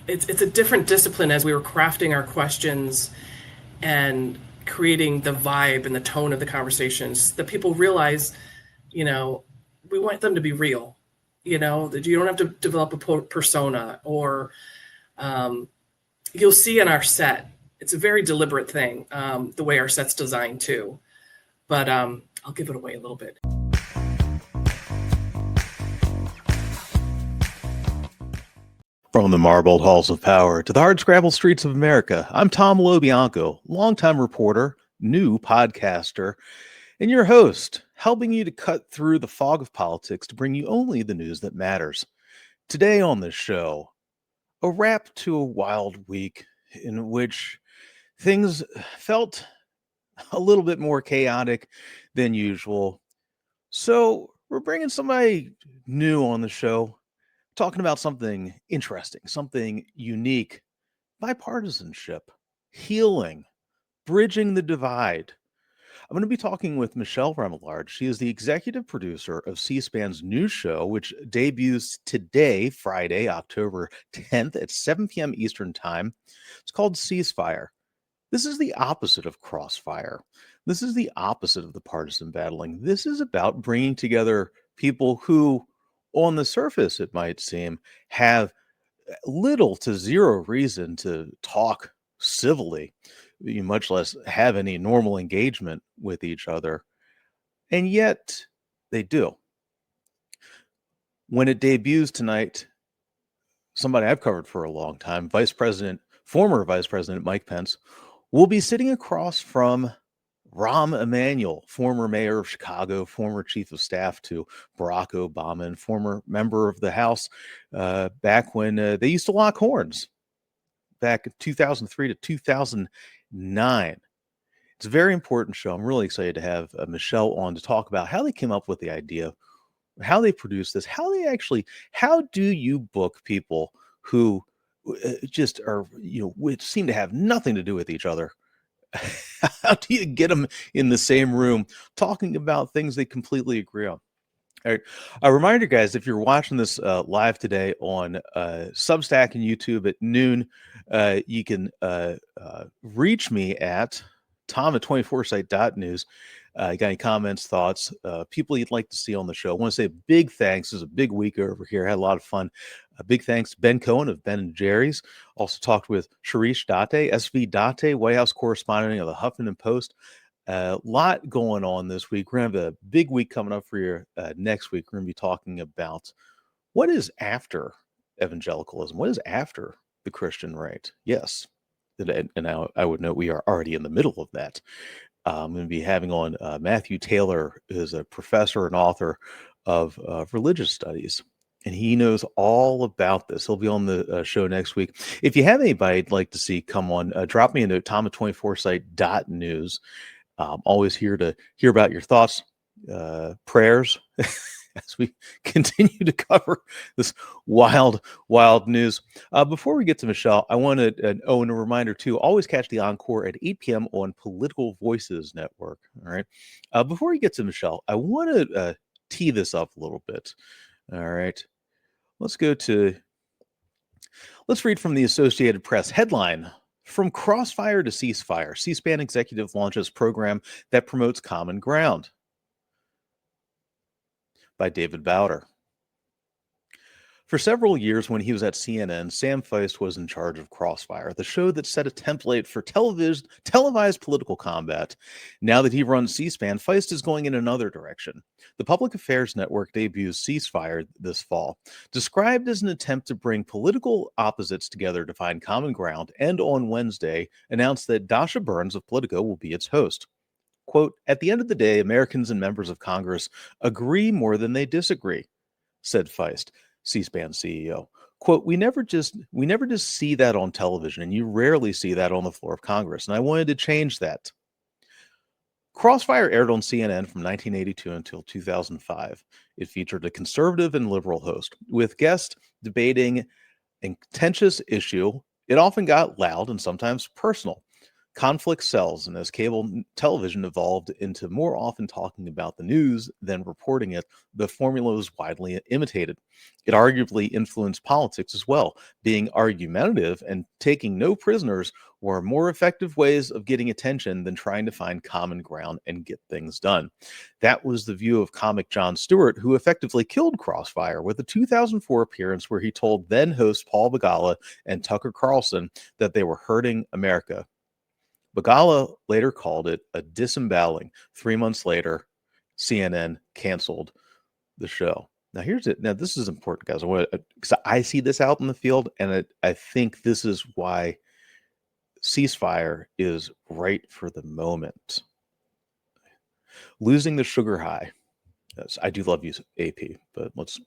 it's a different discipline as we were crafting our questions and creating the vibe and the tone of the conversations that people realize, you know, we want them to be real. That you don't have to develop a persona or you'll see in our set. It's a very deliberate thing, the way our set's designed too. But I'll give it away a little bit. From the marbled halls of power to the hardscrabble streets of America, I'm Tom Lobianco, longtime reporter, new podcaster, and your host, helping you to cut through the fog of politics to bring you only the news that matters. Today on the show, a wrap to a wild week in which things felt a little bit more chaotic than usual. So we're bringing somebody new on the show, talking about something interesting, something unique, bipartisanship, healing, bridging the divide. I'm going to be talking with Michele Remillard. She is the executive producer of C-SPAN's new show, which debuts today, Friday, October 10th at 7 p.m. Eastern Time. It's called Ceasefire. This is the opposite of Crossfire. This is the opposite of the partisan battling. This is about bringing together people who, on the surface, it might seem, have little to zero reason to talk civilly, much less have any normal engagement with each other. And yet they do. When it debuts tonight, somebody I've covered for a long time, former Vice President Mike Pence, will be sitting across from Rahm Emanuel, former mayor of Chicago, former chief of staff to Barack Obama, and former member of the House back when they used to lock horns back in 2003 to 2009. It's a very important show. I'm really excited to have Michele on to talk about how they came up with the idea, how they produce this, how do you book people who just are, which seem to have nothing to do with each other? How do you get them in the same room talking about things they completely agree on? All right. A reminder, guys, if you're watching this live today on Substack and YouTube at noon, you can reach me at tom@24site.news. You got any comments, thoughts, people you'd like to see on the show? I want to say a big thanks. This is a big week over here. I had a lot of fun. A big thanks to Ben Cohen of Ben and Jerry's. Also talked with Shirish Date, SV Date, White House correspondent of the Huffington Post. A lot going on this week. We're going to have a big week coming up for you next week. We're going to be talking about what is after evangelicalism, what is after the Christian right. Yes. And I would note we are already in the middle of that. I'm going to be having on Matthew Taylor, who is a professor and author of religious studies, and he knows all about this. He'll be on the show next week. If you have anybody you'd like to see come on, drop me a note, tom@24site.news. Always here to hear about your thoughts, prayers, as we continue to cover this wild news. Before we get to Michele, I want to, and a reminder too, always catch the encore at 8 p.m. on Political Voices Network. All right. Before we get to Michele, I want to tee this up a little bit. All right. Let's read from the Associated Press headline. From Crossfire to Ceasefire, C-SPAN executive launches program that promotes common ground. By David Bowder. For several years when he was at CNN, Sam Feist was in charge of Crossfire, the show that set a template for televised political combat. Now that he runs C-SPAN, Feist is going in another direction. The Public Affairs Network debuts Ceasefire this fall, described as an attempt to bring political opposites together to find common ground, and on Wednesday announced that Dasha Burns of Politico will be its host. Quote, at the end of the day, Americans and members of Congress agree more than they disagree, said Feist, C-SPAN CEO. Quote, we never just see that on television, and you rarely see that on the floor of Congress, and I wanted to change that. Crossfire aired on CNN from 1982 until 2005. It featured a conservative and liberal host, with guests debating a contentious issue. It often got loud and sometimes personal. Conflict sells, and as cable television evolved into more often talking about the news than reporting it, the formula was widely imitated. It arguably influenced politics as well. Being argumentative and taking no prisoners were more effective ways of getting attention than trying to find common ground and get things done. That was the view of comic Jon Stewart, who effectively killed Crossfire with a 2004 appearance where he told then host Paul Begala and Tucker Carlson that they were hurting America. Begala later called it a disemboweling. 3 months later, CNN canceled the show. Now, here's it. Now, this is important, guys. Because I see this out in the field, and I think this is why Ceasefire is right for the moment. Losing the sugar high. Yes, I do love you, AP, but let's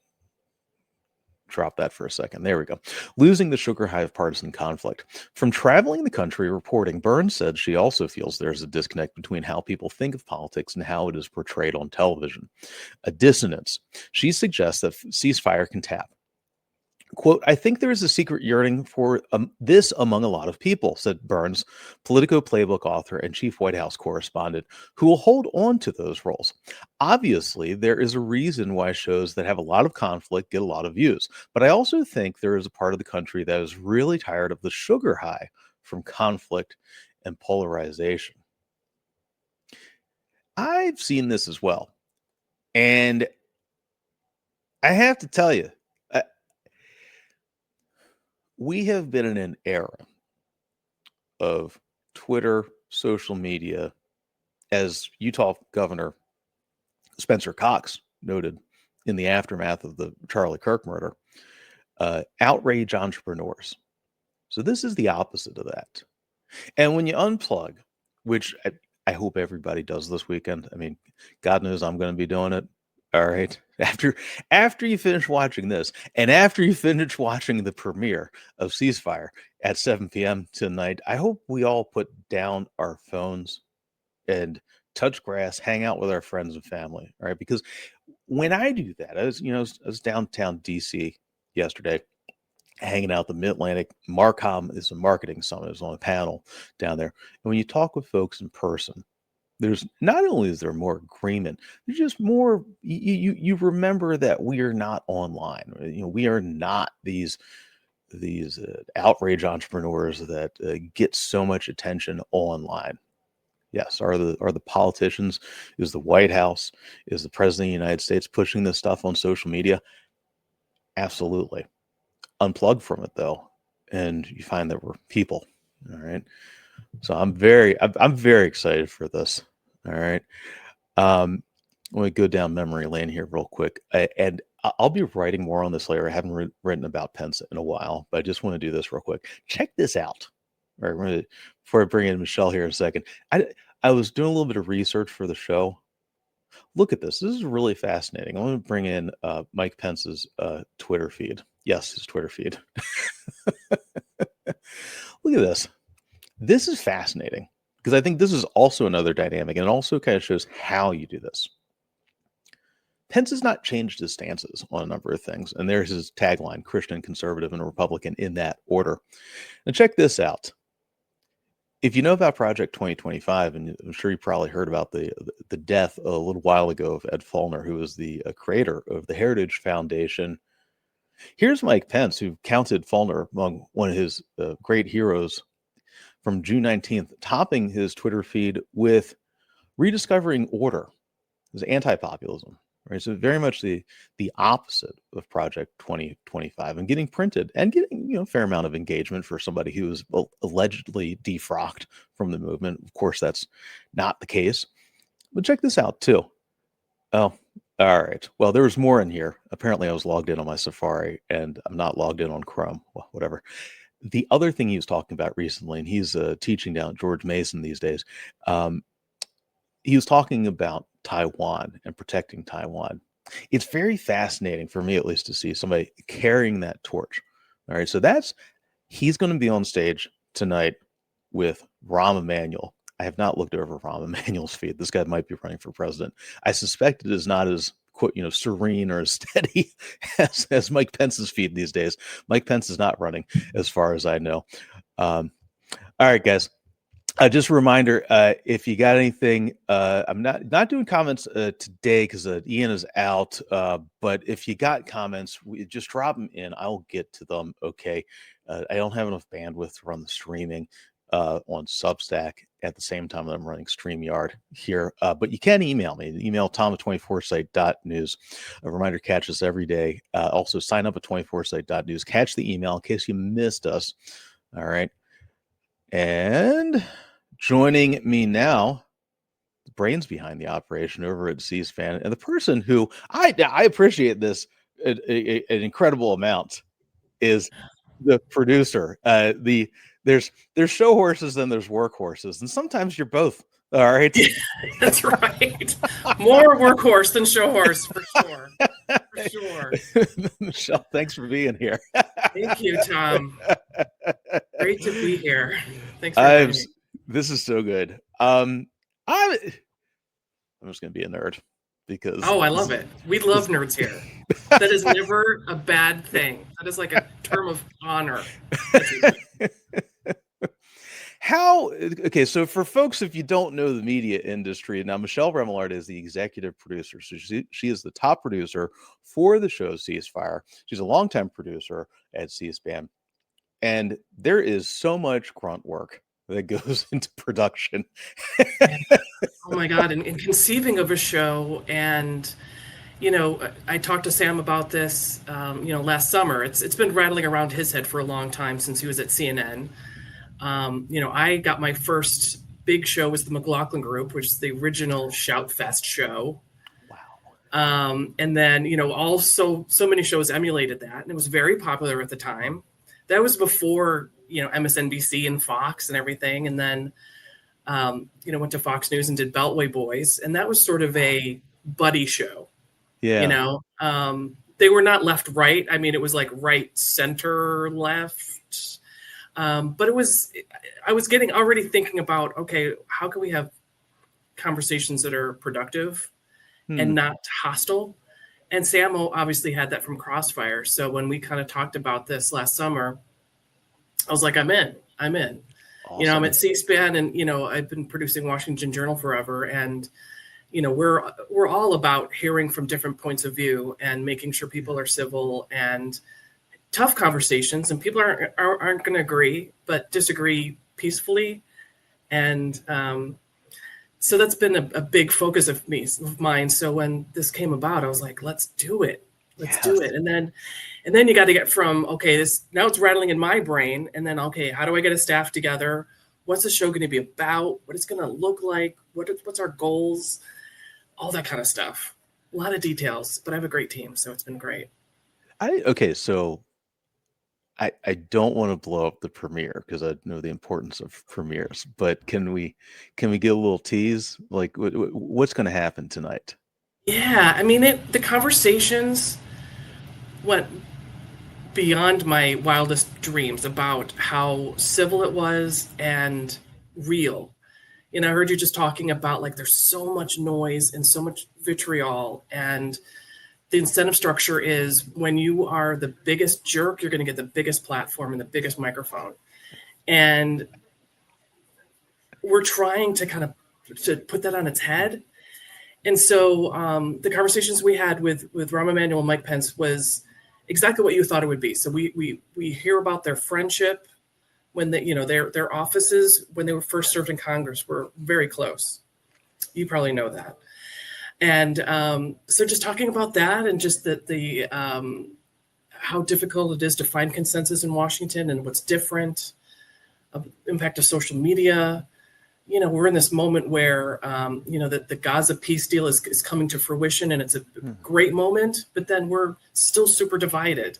drop that for a second. There we go. Losing the sugar high of partisan conflict. From traveling the country reporting, Burns said she also feels there's a disconnect between how people think of politics and how it is portrayed on television. A dissonance. She suggests that Ceasefire can tap. Quote, I think there is a secret yearning for this among a lot of people, said Burns, Politico Playbook author and chief White House correspondent, who will hold on to those roles. Obviously, there is a reason why shows that have a lot of conflict get a lot of views. But I also think there is a part of the country that is really tired of the sugar high from conflict and polarization. I've seen this as well. And I have to tell you, we have been in an era of Twitter, social media, as Utah Governor Spencer Cox noted in the aftermath of the Charlie Kirk murder, outrage entrepreneurs. So this is the opposite of that. And when you unplug, which I hope everybody does this weekend. I mean, God knows I'm going to be doing it. All right. After you finish watching this, and after you finish watching the premiere of Ceasefire at 7 p.m. tonight, I hope we all put down our phones and touch grass, hang out with our friends and family. All right. Because when I do that, I was downtown DC yesterday, hanging out the Mid-Atlantic. Marcom is a marketing summit. I was on a panel down there. And when you talk with folks in person, there's not only is there more agreement, there's just more. You remember that we are not online. We are not these outrage entrepreneurs that get so much attention online. Yes, are the politicians? Is the White House? Is the President of the United States pushing this stuff on social media? Absolutely. Unplug from it though, and you find that we're people. All right. So I'm very excited for this. All right. Let me go down memory lane here real quick. And I'll be writing more on this later. I haven't written about Pence in a while, but I just want to do this real quick. Check this out. All right. Before I bring in Michele here in a second, I was doing a little bit of research for the show. Look at this. This is really fascinating. I want to bring in Mike Pence's Twitter feed. Yes, his Twitter feed. Look at this. This is fascinating because I think this is also another dynamic, and it also kind of shows how you do this. Pence has not changed his stances on a number of things, and there's his tagline, Christian, conservative, and Republican in that order. Now check this out. If you know about Project 2025, and I'm sure you probably heard about the death a little while ago of Ed Feulner, who was the creator of the Heritage Foundation. Here's Mike Pence, who counted Feulner among one of his great heroes from June 19th, topping his Twitter feed with rediscovering order. It was anti-populism, right? So very much the opposite of Project 2025, and getting printed and getting a fair amount of engagement for somebody who was allegedly defrocked from the movement. Of course, that's not the case. But check this out too. Oh, all right. Well, there was more in here. Apparently, I was logged in on my Safari, and I'm not logged in on Chrome. Well, whatever. The other thing he was talking about recently, and he's teaching down at George Mason these days, he was talking about Taiwan and protecting Taiwan. It's very fascinating for me, at least, to see somebody carrying that torch. All right, so he's going to be on stage tonight with Rahm Emanuel. I have not looked over Rahm Emanuel's feed. This guy might be running for president. I suspect it is not as serene or as steady as Mike Pence's feed these days. Mike Pence is not running, as far as I know. All right, guys. Just a reminder, if you got anything, I'm not doing comments today because Ian is out. But if you got comments, just drop them in. I'll get to them. Okay. I don't have enough bandwidth to run the streaming on Substack at the same time that I'm running StreamYard here. But you can email me. Email tom@24site.news. A reminder, catch us every day. Also, sign up at 24site.news. Catch the email in case you missed us. All right. And joining me now, the brains behind the operation over at Ceasefire, and the person who I appreciate this an incredible amount is the producer. There's show horses and there's work horses, and sometimes you're both. All right, that's right. More workhorse than show horse for sure. For sure. Michele, thanks for being here. Thank you, Tom. Great to be here. Thanks for having me. This is so good. I'm just gonna be a nerd because I love it. We love nerds here. That is never a bad thing. That is like a term of honor. So for folks, if you don't know the media industry, now Michele Remillard is the executive producer. So she is the top producer for the show Ceasefire. She's a longtime producer at C-SPAN. And there is so much grunt work that goes into production. Oh my God. And conceiving of a show, and I talked to Sam about this last summer. It's been rattling around his head for a long time since he was at CNN. I got my first big show was the McLaughlin Group, which is the original Shout Fest show. Wow. And then, also so many shows emulated that, and it was very popular at the time. That was before, MSNBC and Fox and everything. And then, went to Fox News and did Beltway Boys. And that was sort of a buddy show. Yeah. They were not left, right. I mean, it was like right, center, left. But I was already thinking about, okay, how can we have conversations that are productive and not hostile? And Sam obviously had that from Crossfire. So when we kind of talked about this last summer, I was like, I'm in. Awesome. I'm at C-SPAN, and, I've been producing Washington Journal forever. And, we're all about hearing from different points of view and making sure people are civil and tough conversations, and people aren't going to agree, but disagree peacefully. And so that's been a big focus of mine. So when this came about, I was like, let's do it. Let's do it. And then you got to get from, okay, now it's rattling in my brain. And then, okay, how do I get a staff together? What's the show going to be about? What it's going to look like? What's our goals? All that kind of stuff. A lot of details, but I have a great team. So it's been great. So I don't want to blow up the premiere because I know the importance of premieres, but can we get a little tease? Like what's going to happen tonight? Yeah. I mean, the conversations went beyond my wildest dreams about how civil it was and real. I heard you just talking about, like, there's so much noise and so much vitriol, and the incentive structure is when you are the biggest jerk, you're going to get the biggest platform and the biggest microphone. And we're trying to kind of to put that on its head. And so the conversations we had with Rahm Emanuel and Mike Pence was exactly what you thought it would be. So we hear about their friendship when their offices when they were first served in Congress were very close. You probably know that. And so just talking about that, and just the how difficult it is to find consensus in Washington and what's different, impact of social media. We're in this moment where, the Gaza peace deal is coming to fruition, and it's a great moment, but then we're still super divided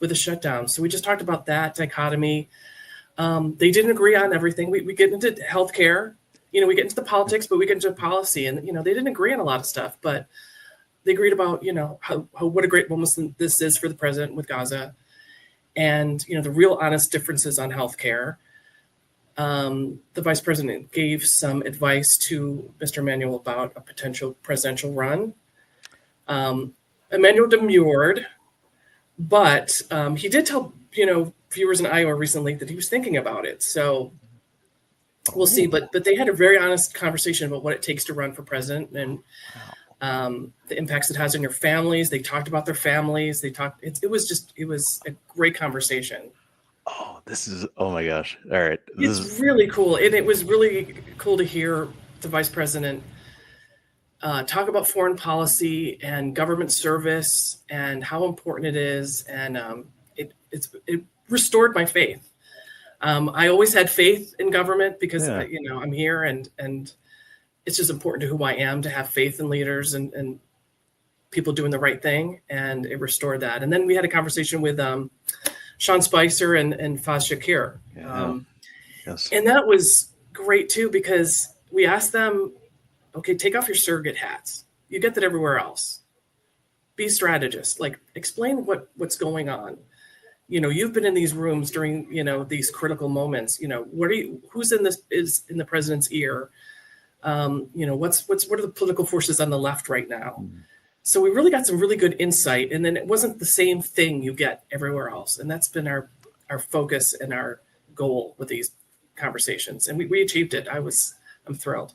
with the shutdown. So we just talked about that dichotomy. They didn't agree on everything. We get into healthcare. We get into the politics, but we get into policy, and, they didn't agree on a lot of stuff, but they agreed about, how what a great moment this is for the president with Gaza, and, the real honest differences on healthcare. The vice president gave some advice to Mr. Emanuel about a potential presidential run. Emanuel demurred, but he did tell, viewers in Iowa recently that he was thinking about it. So We'll see. Oh, But they had a very honest conversation about what it takes to run for president and wow. the impacts it has on your families. They talked about their families. They talked. It was a great conversation. Oh, this is, oh my gosh. All right. This is, It's really cool, and it was really cool to hear the vice president talk about foreign policy and government service and how important it is, and it restored my faith. I always had faith in government because yeah. I'm here, and it's just important to who I am to have faith in leaders and people doing the right thing, and it restored that. And then we had a conversation with Sean Spicer and Faz Shakir, Yeah. Yes. and that was great too because we asked them, okay, take off your surrogate hats. You get that everywhere else. Be strategist. Like, explain what's going on. You've been in these rooms during these critical moments. Who's in the president's ear? What are the political forces on the left right now? Mhm. So we really got some really good insight, and then it wasn't the same thing you get everywhere else, and that's been our focus and our goal with these conversations, and we achieved it. I'm thrilled.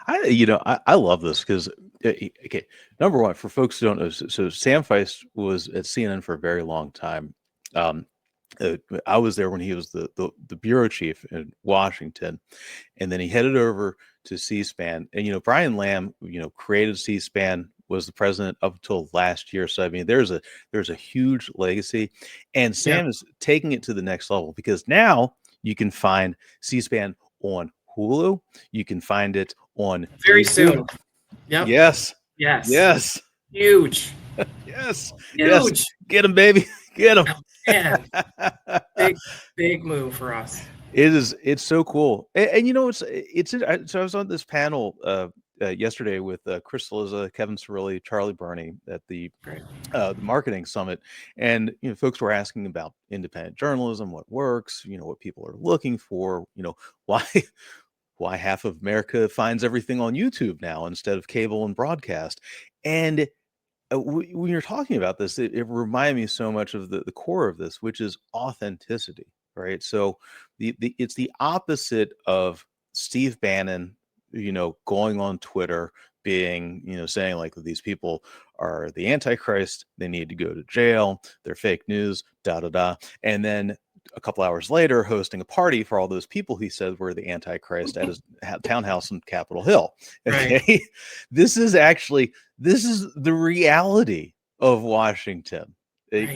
I love this because, okay, number one, for folks who don't know, so Sam Feist was at CNN for a very long time. Um, I was there when he was the bureau chief in Washington, and then he headed over to C-SPAN. And Brian Lamb, created C-SPAN, was the president up until last year. So I mean, there's a huge legacy, and Yeah, Sam is taking it to the next level because now you can find C-SPAN on Hulu. You can find it on very YouTube. soon. Yep. Yes, Yes. yes, Huge. yes, yes. Huge. Get him, baby. Get him. Oh, man, big move for us. It's so cool. And so I was on this panel yesterday with Chris Cillizza, Kevin Cirilli, Charlie Burney at the Great. marketing summit, and folks were asking about independent journalism, what works, what people are looking for, why why half of America finds everything on YouTube now instead of cable and broadcast. And when you're talking about this, it reminded me so much of the core of this, which is authenticity, right? So it's the opposite of Steve Bannon, going on Twitter, being, saying like these people are the Antichrist, they need to go to jail, they're fake news, da da da, and then a couple hours later hosting a party for all those people he said were the Antichrist at his townhouse in Capitol Hill. Okay, Right. this is the reality of Washington. Right.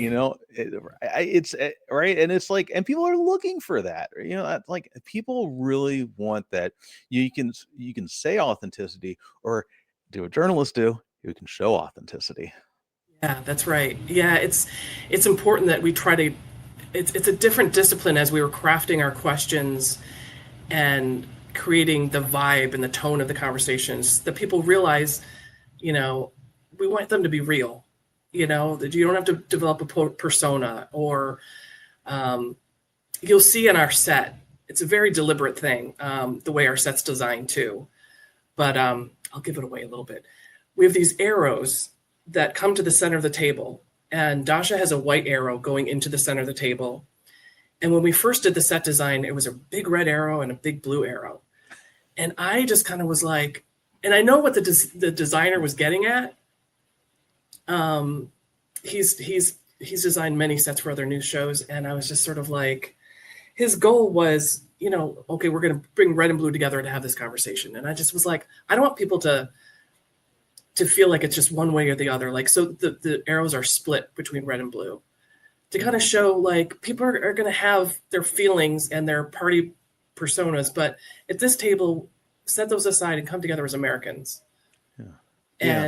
It's right, and it's like, and people are looking for that. Like people really want that. You can say authenticity, or do what journalists do. You can show authenticity. Yeah, that's right. Yeah, it's important that we try to. It's a different discipline as we were crafting our questions and creating the vibe and the tone of the conversations. That people realize, we want them to be real. That you don't have to develop a persona, or you'll see in our set. It's a very deliberate thing, the way our set's designed too. But I'll give it away a little bit. We have these arrows that come to the center of the table, and Dasha has a white arrow going into the center of the table. And when we first did the set design, it was a big red arrow and a big blue arrow. And I just kind of was like, and I know what the designer was getting at. He's designed many sets for other news shows, and I was just sort of like, his goal was, okay, we're going to bring red and blue together to have this conversation. And I just was like, I don't want people to feel like it's just one way or the other. Like, so the arrows are split between red and blue to kind of show like people are going to have their feelings and their party personas, but at this table, set those aside and come together as Americans. Yeah.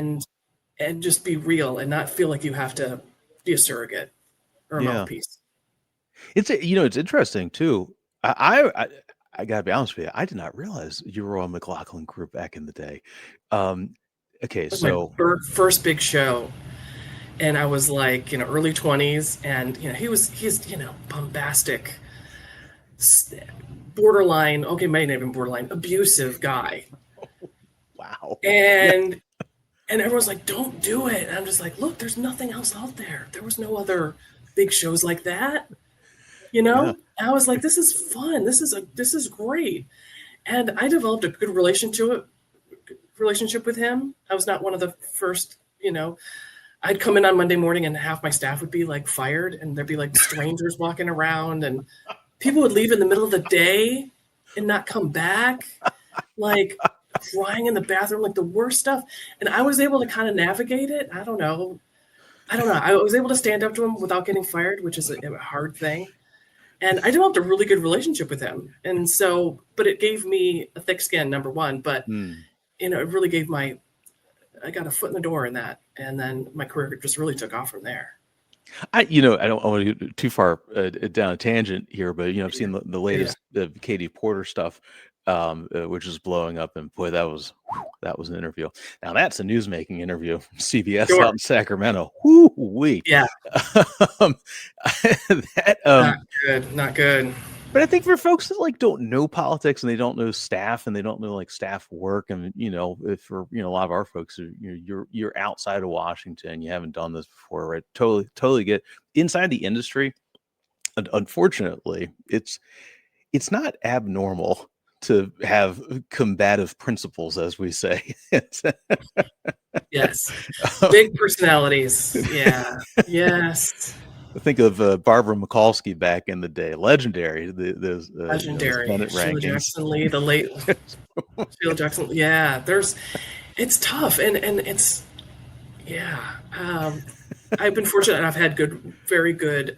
And just be real and not feel like you have to be a surrogate or a mouthpiece. It's it's interesting too. I gotta be honest with you. I did not realize you were on McLaughlin Group back in the day. Okay, It was my first big show, and I was like, early 20s, and he's bombastic, borderline, okay, maybe not even borderline, abusive guy. Wow. And everyone's like, don't do it. And I'm just like, look, there's nothing else out there. There was no other big shows like that. Yeah. And I was like, this is fun. This is great. And I developed a good relationship with him. I was not one of the first, I'd come in on Monday morning and half my staff would be like fired, and there'd be like strangers walking around, and people would leave in the middle of the day and not come back, like crying in the bathroom, like the worst stuff. And I was able to kind of navigate it. I don't know. I was able to stand up to him without getting fired, which is a hard thing. And I developed a really good relationship with him. And so, but it gave me a thick skin, number one. But, it really gave I got a foot in the door in that. And then my career just really took off from there. I don't want to get too far down a tangent here, but I've seen the latest Katie Porter stuff, which is blowing up, and boy, that was an interview. Now that's a newsmaking interview from CBS out in Sacramento. Woo-wee. Yeah. Not good. But I think for folks that like don't know politics and they don't know staff and they don't know like staff work, and if for a lot of our folks, you're outside of Washington, you haven't done this before, right? Totally get inside the industry. And unfortunately, it's not abnormal to have combative principles, as we say. Yes, big personalities. Yeah, yes. I think of Barbara Mikulski back in the day, legendary. Legendary. Sheila Jackson Lee, the late Sheila Jackson. Yeah, it's tough, and it's I've been fortunate, and I've had very good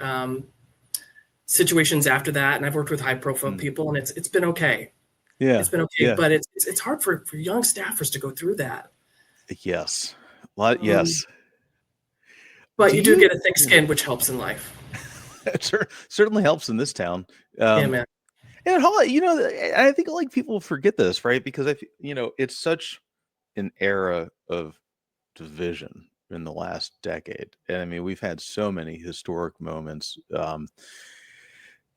situations after that, and I've worked with high profile people, and it's been okay. Yeah, it's been okay, but it's hard for young staffers to go through that. Yes, yes. But you do get a thick skin, which helps in life. It certainly helps in this town. Yeah, man. And I think like people forget this, right? Because it's such an era of division in the last decade, and I mean we've had so many historic moments.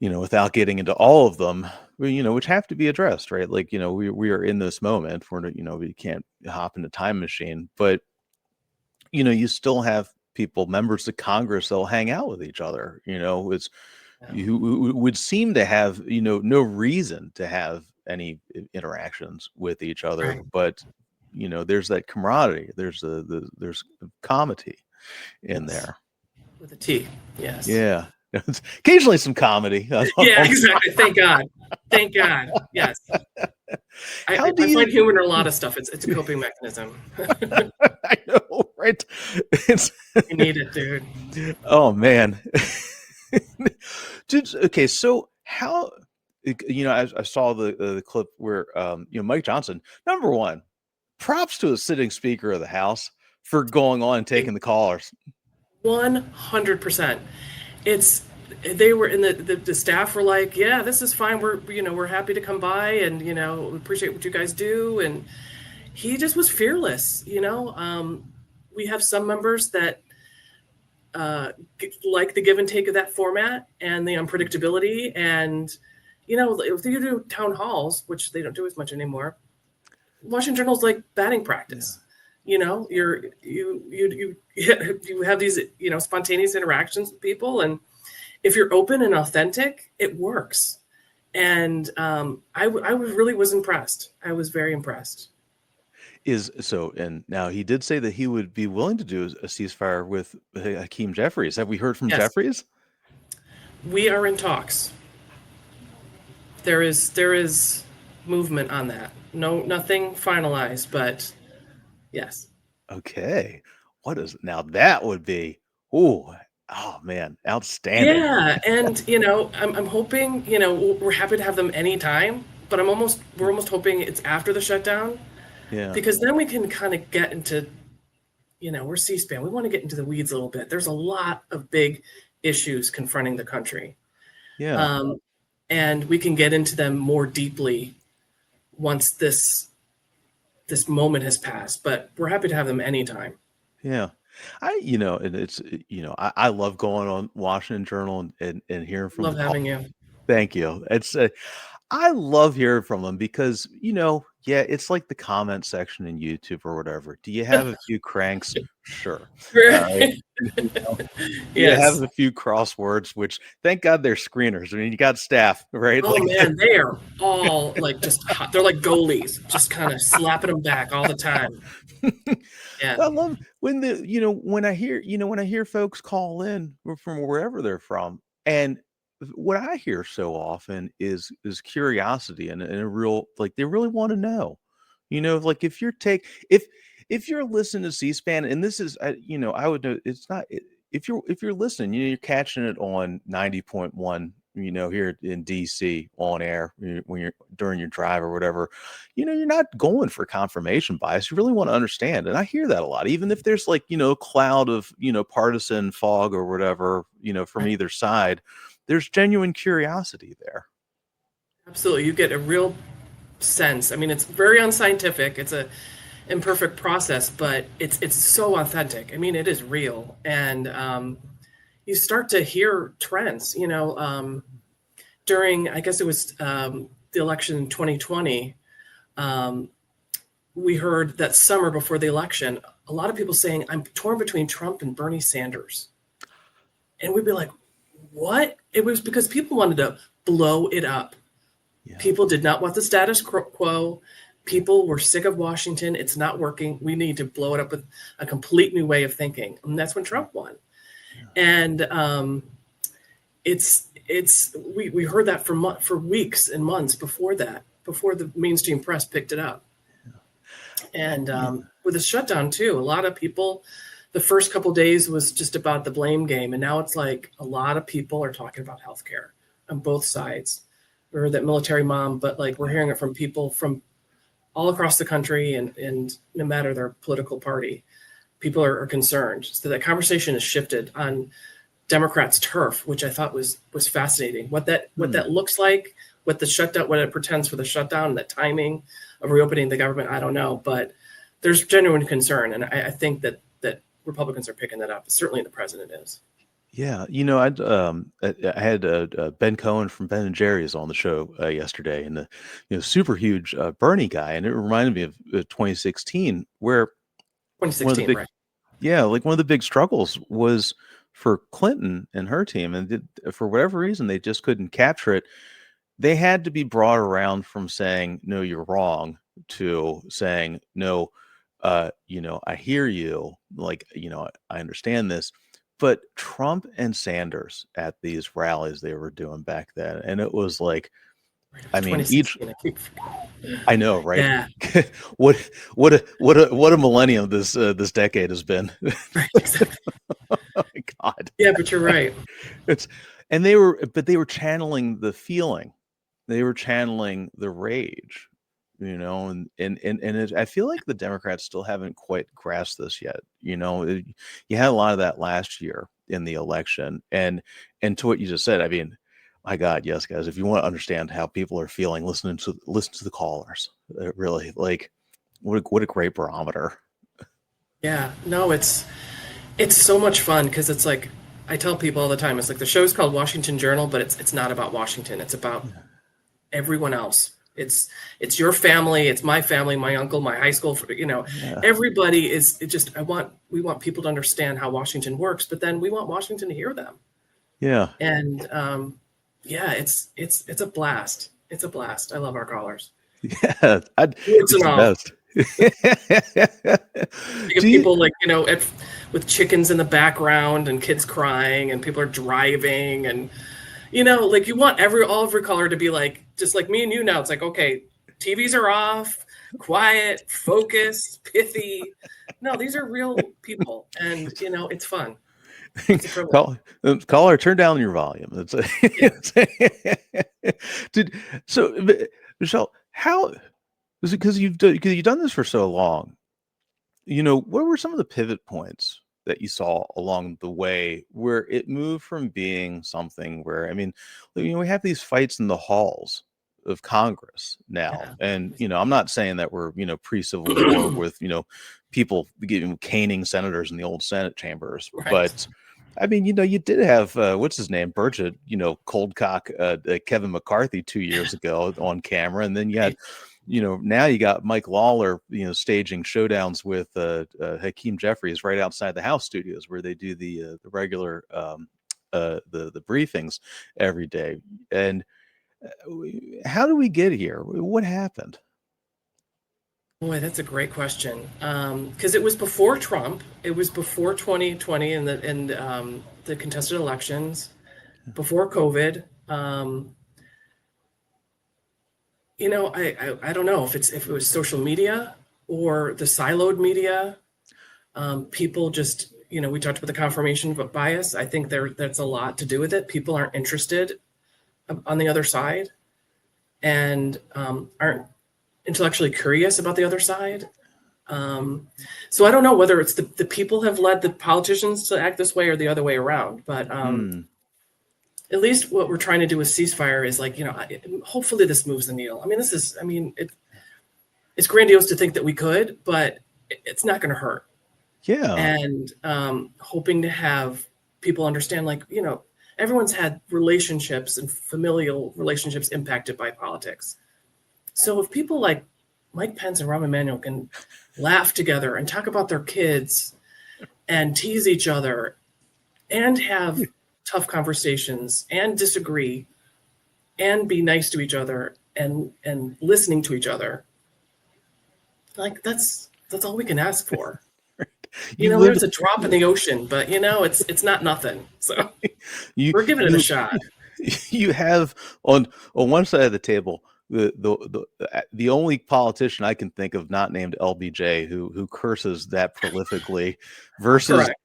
Without getting into all of them, which have to be addressed, right? Like we are in this moment. We can't hop in a time machine, but you still have people, members of Congress, they'll hang out with each other. You would seem to have no reason to have any interactions with each other, right. But there's that camaraderie, there's comity in there with a T. Yes. Yeah. Occasionally some comedy. Yeah, exactly. Thank God. Yes. I find humor in a lot of stuff. It's a coping mechanism. I know, right? You need it, dude. Oh man. Okay, so how I saw the clip where Mike Johnson, number one, props to a sitting Speaker of the House for going on and taking the callers. 100%. They were in the staff were like, yeah, this is fine. We're happy to come by, and we appreciate what you guys do. And he just was fearless. We have some members that like the give and take of that format and the unpredictability. And if you do town halls, which they don't do as much anymore, Washington Journal's like batting practice. Yeah. You have these spontaneous interactions with people, and if you're open and authentic, it works. And I really was impressed. I was very impressed. And now he did say that he would be willing to do a ceasefire with Hakeem Jeffries. Have we heard from Jeffries? We are in talks. There is movement on that. No, nothing finalized, but yes. Okay. Now that would be, oh man, outstanding. Yeah, and I'm hoping, we're happy to have them anytime, but we're almost hoping it's after the shutdown. Yeah. Because then we can kind of get into, we're C-SPAN. We want to get into the weeds a little bit. There's a lot of big issues confronting the country. Yeah. And we can get into them more deeply once this moment has passed, but we're happy to have them anytime. Yeah. I love going on Washington Journal and hearing from them. Love having you. Thank you. I love hearing from them because, Yeah, it's like the comment section in YouTube or whatever. Do you have a few cranks? Sure. Right. You know, do you have Yes. a few crosswords? Which, thank God, they're screeners. I mean, you got staff, right? Oh man, they are all like just hot. They're like goalies, just kind of slapping them back all the time. Yeah. I love when when I hear folks call in from wherever they're from, and what I hear so often is curiosity and a real, like, they really want to know. Like, if you're listening to C-SPAN, and this is, I would know it's not, if you're listening, you're catching it on 90.1, here in DC on air, when you're during your drive or whatever. You're not going for confirmation bias. You really want to understand. And I hear that a lot, even if there's, like, a cloud of, partisan fog or whatever, from Right. either side. There's genuine curiosity there. Absolutely. You get a real sense. I mean, it's very unscientific. It's a imperfect process, but it's so authentic. I mean, it is real. And you start to hear trends, during, I guess it was the election in 2020. We heard that summer before the election, a lot of people saying, I'm torn between Trump and Bernie Sanders. And we'd be like, what? It was because people wanted to blow it up. Yeah. People did not want the status quo. People were sick of Washington. It's not working. We need to blow it up with a complete new way of thinking. And that's when Trump won. Yeah. And we heard that for weeks and months before that, before the mainstream press picked it up. And with the shutdown too, a lot of people, the first couple of days was just about the blame game. And now it's like a lot of people are talking about healthcare on both sides. We heard that military mom, but like we're hearing it from people from all across the country, and no matter their political party, people are concerned. So that conversation has shifted on Democrats' turf, which I thought was fascinating. What that looks like, what the shutdown, what it pretends for the shutdown, and the timing of reopening the government, I don't know. But there's genuine concern, and I think that Republicans are picking that up. Certainly, the president is. Yeah, I had Ben Cohen from Ben and Jerry's on the show yesterday, and the super huge Bernie guy, and it reminded me of 2016, where 2016, right? Yeah, like one of the big struggles was for Clinton and her team, and for whatever reason they just couldn't capture it. They had to be brought around from saying no, you're wrong, to saying no, I hear you, like, I understand this. But Trump and Sanders at these rallies they were doing back then, and it was like, I mean, I know, right? Yeah. what a millennium this decade has been. Right, exactly. Oh my God. Yeah, but you're right. They were channeling the feeling, they were channeling the rage, and I feel like the Democrats still haven't quite grasped this yet. You had a lot of that last year in the election, and to what you just said, I mean, my God, yes, guys, if you want to understand how people are feeling, listen to the callers. Really, like, what a great barometer. Yeah, no, it's so much fun because it's like, I tell people all the time, it's like the show's called Washington Journal, but it's not about Washington. It's about everyone else. It's your family. It's my family, my uncle, my high school. Everybody is. We want people to understand how Washington works, but then we want Washington to hear them. Yeah. And it's a blast. It's a blast. I love our callers. Yeah, it's the best. People like, with chickens in the background and kids crying and people are driving, and like you want every caller to be like, just like me and you now. It's like, okay, TVs are off, quiet, focused, pithy. No, these are real people, and it's fun. Caller, turn down your volume. Dude, so Michele, how was it? Because you've done this for so long. What were some of the pivot points that you saw along the way where it moved from being something where, I mean, we have these fights in the halls of Congress now, and I'm not saying that we're pre-Civil War with people caning senators in the old Senate chambers, right. But I mean, you did have what's his name, Burchett, cold cock Kevin McCarthy 2 years ago on camera, and then you had now you got Mike Lawler, staging showdowns with Hakeem Jeffries right outside the House studios where they do the regular the briefings every day. And how do we get here? What happened? Boy, that's a great question. Because it was before Trump, it was before 2020 and the contested elections, before COVID. I don't know if it was social media or the siloed media. People just, we talked about the confirmation bias. I think that's a lot to do with it. People aren't interested on the other side and aren't intellectually curious about the other side. So I don't know whether it's the people have led the politicians to act this way or the other way around. But at least what we're trying to do with ceasefire is hopefully this moves the needle. It's grandiose to think that we could, but it's not going to hurt. Yeah. And hoping to have people understand, everyone's had relationships and familial relationships impacted by politics. So if people like Mike Pence and Rahm Emanuel can laugh together and talk about their kids and tease each other and have tough conversations and disagree and be nice to each other and listening to each other, that's all we can ask for. There's a drop in the ocean, but it's not nothing. So we're giving it a shot. You have on one side of the table the only politician I can think of not named LBJ who curses that prolifically versus Correct.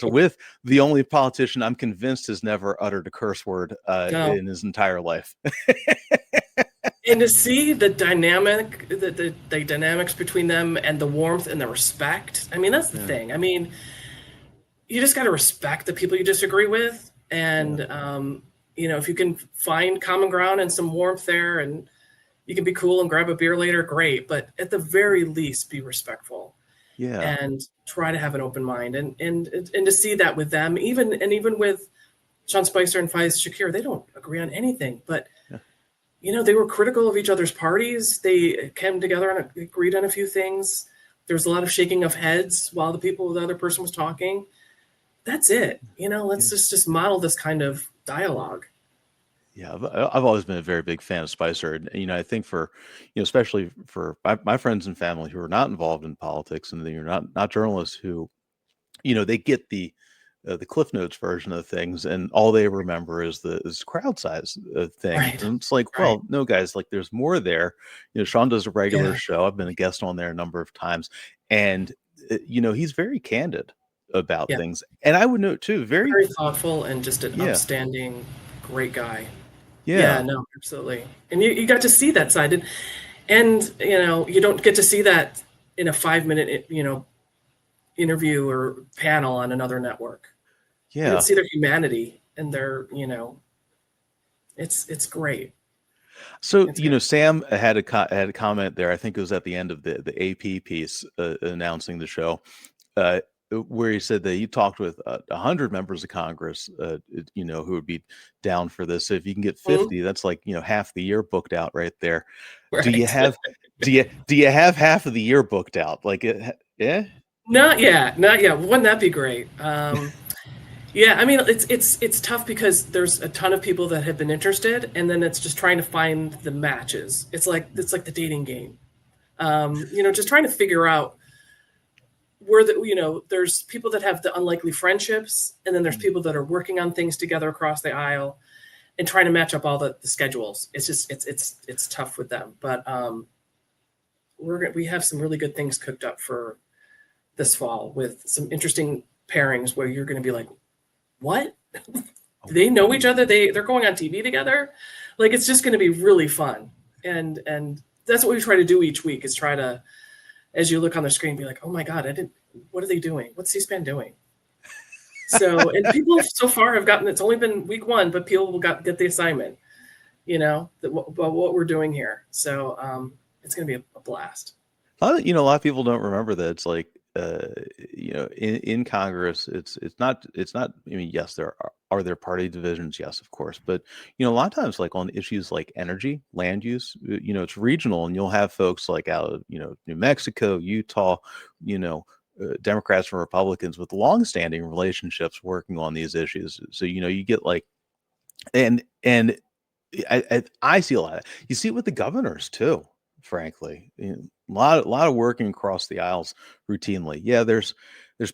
with the only politician I'm convinced has never uttered a curse word in his entire life. And to see the dynamic, the dynamics between them and the warmth and the respect. That's the thing. You just got to respect the people you disagree with. And, if you can find common ground and some warmth there and you can be cool and grab a beer later, great. But at the very least, be respectful. Yeah. And try to have an open mind. And to see that with them, even with Sean Spicer and Feist Shakir, they don't agree on anything. But they were critical of each other's parties. They came together and agreed on a few things. There was a lot of shaking of heads while the other person was talking. That's it. Let's just model this kind of dialogue. Yeah, I've always been a very big fan of Spicer. And, I think for, especially for my friends and family who are not involved in politics and they're not journalists who, they get the Cliff Notes version of things, and all they remember is crowd size thing. Right. And it's like, well, no, guys, there's more there. Sean does a regular show. I've been a guest on there a number of times, and he's very candid about things. And I would note too, very thoughtful and just an upstanding, great guy. Yeah, no, absolutely. And you got to see that side, and you don't get to see that in a 5-minute interview or panel on another network. You can see their humanity and their it's great. So Sam had a comment there. I think it was at the end of the AP piece announcing the show, where he said that he talked with 100 members of Congress, who would be down for this. So if you can get 50, that's half the year booked out right there. Right. Do you have half of the year booked out? Yeah. Not yet. Wouldn't that be great? It's tough because there's a ton of people that have been interested, and then it's just trying to find the matches. It's like the dating game. Just trying to figure out where there's people that have the unlikely friendships, and then there's people that are working on things together across the aisle, and trying to match up all the schedules. It's just it's tough with them, but we have some really good things cooked up for this fall with some interesting pairings where you're going to be like, what? Do they know each other? They're going on TV together. It's just going to be really fun. And that's what we try to do each week, is try to, as you look on the screen, be like, oh my God, what are they doing? What's C-SPAN doing? So, and people so far have gotten, it's only been week 1, but people will get the assignment, about what we're doing here. So it's going to be a blast. A lot of people don't remember that it's in Congress, it's not, yes, there Are there party divisions? Yes, of course. But, a lot of times, like on issues like energy, land use, it's regional, and you'll have folks like out of, New Mexico, Utah, Democrats and Republicans with longstanding relationships working on these issues. So, you get like, and I see a lot of, you see it with the governors too, frankly. A lot of working across the aisles routinely. Yeah, there's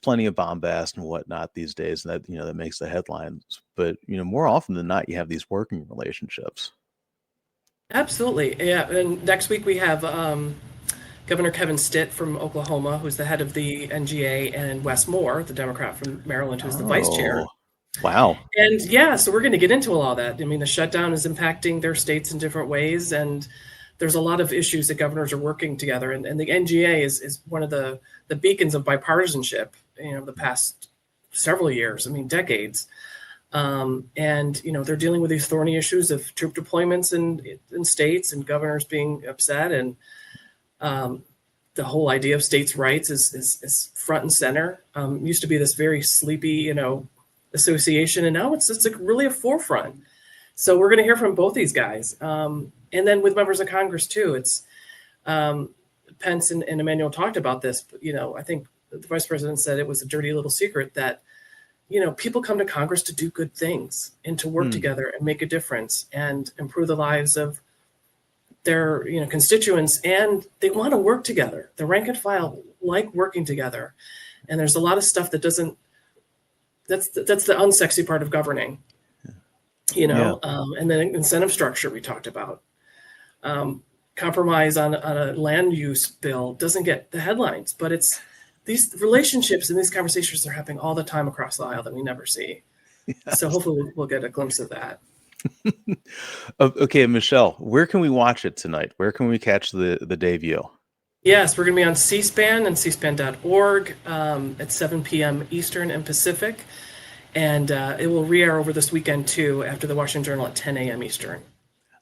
plenty of bombast and whatnot these days, and that makes the headlines. But more often than not, you have these working relationships. Absolutely. Yeah. And next week we have Governor Kevin Stitt from Oklahoma, who's the head of the NGA, and Wes Moore, the Democrat from Maryland, who's the vice chair. Oh, wow. And yeah, so we're going to get into all that. I mean, the shutdown is impacting their states in different ways, and there's a lot of issues that governors are working together. And the NGA is one of the beacons of bipartisanship, the past several years, I mean, decades. And, they're dealing with these thorny issues of troop deployments in states and governors being upset. And the whole idea of states' rights is front and center. Used to be this very sleepy, association, and now it's like really a forefront. So we're going to hear from both these guys, and then with members of Congress too. It's Pence and Emanuel talked about this, but I think the vice president said it was a dirty little secret that people come to Congress to do good things and to work together and make a difference and improve the lives of their constituents, and they want to work together. The rank and file like working together, and there's a lot of stuff that doesn't. That's the unsexy part of governing, and then incentive structure we talked about. Compromise on a land use bill doesn't get the headlines, but it's these relationships and these conversations are happening all the time across the aisle that we never see. Yes. So hopefully we'll get a glimpse of that. Okay, Michele, where can we watch it tonight? Where can we catch the debut? Yes, we're going to be on C-SPAN and cspan.org at 7 p.m. Eastern and Pacific. And it will re-air over this weekend, too, after the Washington Journal at 10 a.m. Eastern.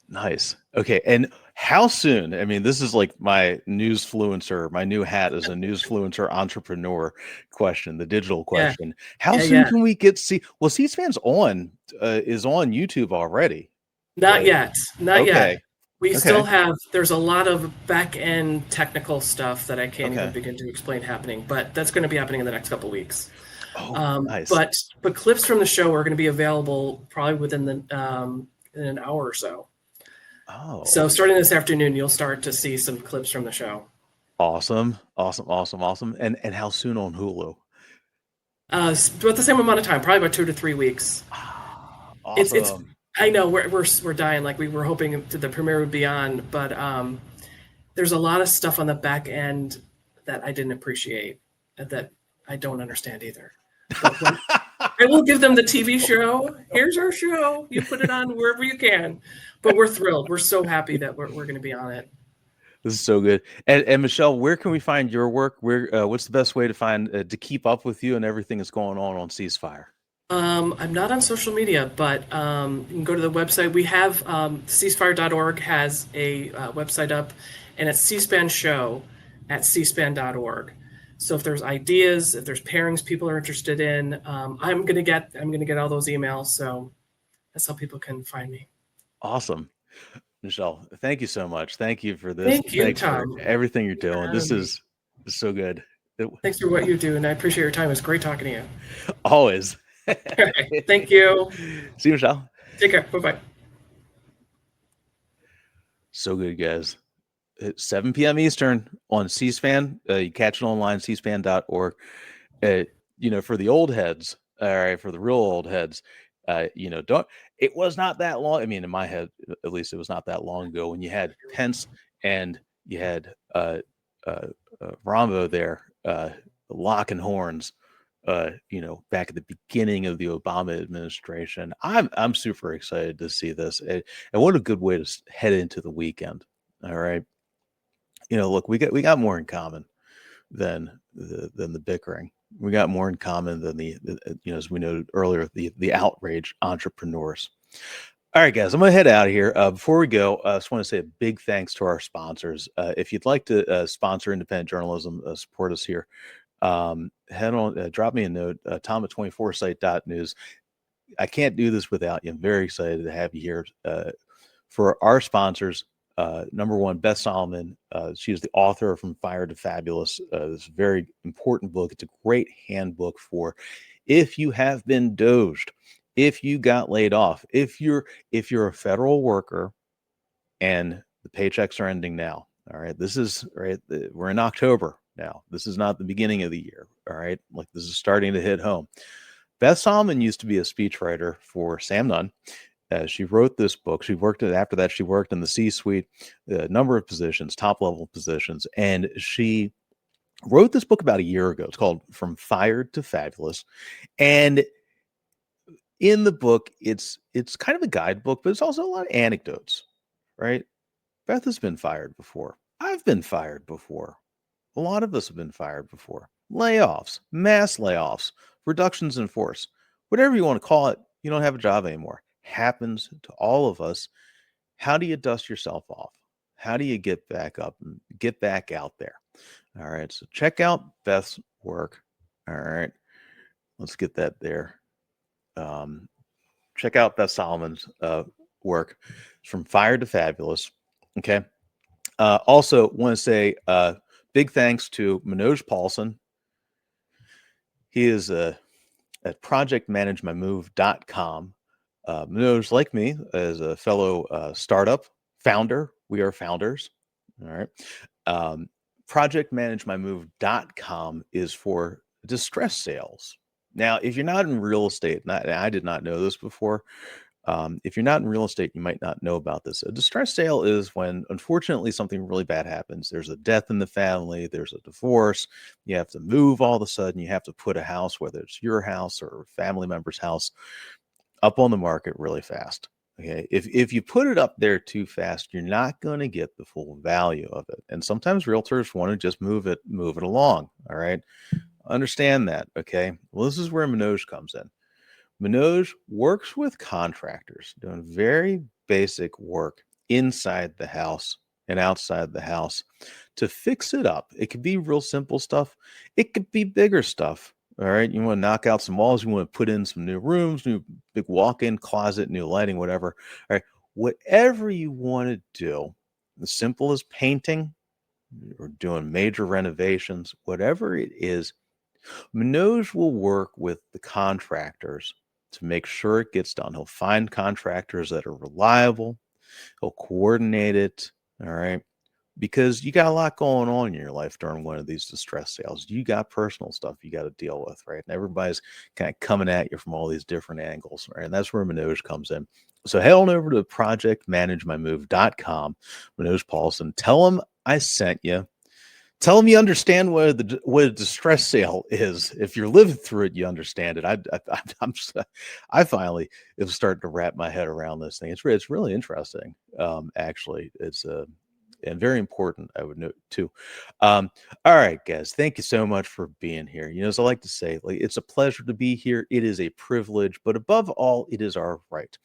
Nice. Okay. And how soon? I mean, this is like my newsfluencer, my new hat as a newsfluencer entrepreneur question, the digital question. Yeah. How soon can we get well, C-SPAN's is on YouTube already. Not yet. Not yet. We still have, there's a lot of back-end technical stuff that I can't even begin to explain happening, but that's going to be happening in the next couple of weeks. Oh, nice. But clips from the show are going to be available probably within in an hour or so. Oh. So starting this afternoon, you'll start to see some clips from the show. Awesome. And how soon on Hulu? About the same amount of time, probably about 2 to 3 weeks. Awesome. I know we're dying. Like we were hoping the premiere would be on, but there's a lot of stuff on the back end that I didn't appreciate, that I don't understand either. But I will give them the TV show. Here's our show. You put it on wherever you can. But we're thrilled. We're so happy that we're going to be on it. This is so good. And Michele, where can we find your work? What's the best way to find to keep up with you and everything that's going on Ceasefire? I'm not on social media, but you can go to the website. We have ceasefire.org has a website up, and it's C-SPAN show at cspan.org. So if there's ideas, if there's pairings people are interested in, I'm gonna get all those emails. So that's how people can find me. Awesome. Michele, thank you so much. Thank you for this. Thank you, Tom. For everything you're doing. This is so good. Thanks for what you do, and I appreciate your time. It's great talking to you. Always. Thank you. See you, Michele. Take care. Bye-bye. So good, guys. At 7 p.m. Eastern on C-SPAN. You catch it online, cspan.org. For the old heads, all right, for the real old heads, it was not that long. I mean, in my head, at least, it was not that long ago when you had Pence and you had Rambo there, locking horns. Back at the beginning of the Obama administration. I'm super excited to see this, and what a good way to head into the weekend. All right, look, we got more in common than the bickering. We got more in common than the as we noted earlier, the outrage entrepreneurs. All right, guys, I'm going to head out of here. Before we go, I just want to say a big thanks to our sponsors. If you'd like to sponsor independent journalism, support us here. Head on, drop me a note, Tom at 24site.news. I can't do this without you. I'm very excited to have you here. For our sponsors, number one, Beth Solomon. She is the author of From Fire to Fabulous. This very important book. It's a great handbook for if you have been doged, if you got laid off, if you're a federal worker and the paychecks are ending now. All right, this is right. We're in October now. This is not the beginning of the year. All right, like this is starting to hit home. Beth Solomon used to be a speechwriter for Sam Nunn. She wrote this book. She worked after that. She worked in the C-suite, a number of positions, top level positions, and she wrote this book about a year ago. It's called From Fired to Fabulous, and in the book, it's kind of a guidebook, but it's also a lot of anecdotes. Right? Beth has been fired before. I've been fired before. A lot of us have been fired before. Layoffs, mass layoffs, reductions in force, whatever you want to call it. You don't have a job anymore. Happens to all of us. How do you dust yourself off? How do you get back up and get back out there? All right. So check out Beth's work. All right. Let's get that there. Check out Beth Solomon's work. It's From Fire to Fabulous. Okay. Also, want to say big thanks to Manoj Paulson. He is at projectmanagemymove.com. Manoj, like me, is a fellow startup founder. We are founders. All right. Projectmanagemymove.com is for distress sales. Now, if you're not in real estate, and I did not know this before, if you're not in real estate, you might not know about this. A distress sale is when, unfortunately, something really bad happens. There's a death in the family, there's a divorce, you have to move all of a sudden, you have to put a house, whether it's your house or a family member's house, up on the market really fast. Okay. If you put it up there too fast, you're not going to get the full value of it. And sometimes realtors want to just move it along. All right. Understand that. Okay. Well, this is where Manoj comes in. Manoj works with contractors doing very basic work inside the house and outside the house to fix it up. It could be real simple stuff. It could be bigger stuff. All right. You want to knock out some walls. You want to put in some new rooms, new big walk-in closet, new lighting, whatever. All right. Whatever you want to do, as simple as painting or doing major renovations, whatever it is, Manoj will work with the contractors to make sure it gets done. He'll find contractors that are reliable. He'll coordinate it. All right. Because you got a lot going on in your life during one of these distress sales. You got personal stuff you got to deal with, right? And everybody's kind of coming at you from all these different angles, right? And that's where Manoj comes in. So head on over to projectmanagemymove.com, Manoj Paulson. Tell him I sent you. Tell them you understand what a distress sale is. If you're living through it, you understand it. I finally am starting to wrap my head around this thing. It's really interesting. Actually, it's and very important, I would note too. All right, guys, thank you so much for being here. You know, as I like to say, like it's a pleasure to be here. It is a privilege, but above all, it is our right,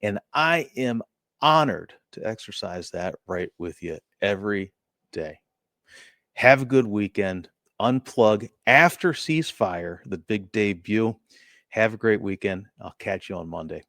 and I am honored to exercise that right with you every day. Have a good weekend. Unplug after Ceasefire, the big debut. Have a great weekend. I'll catch you on Monday.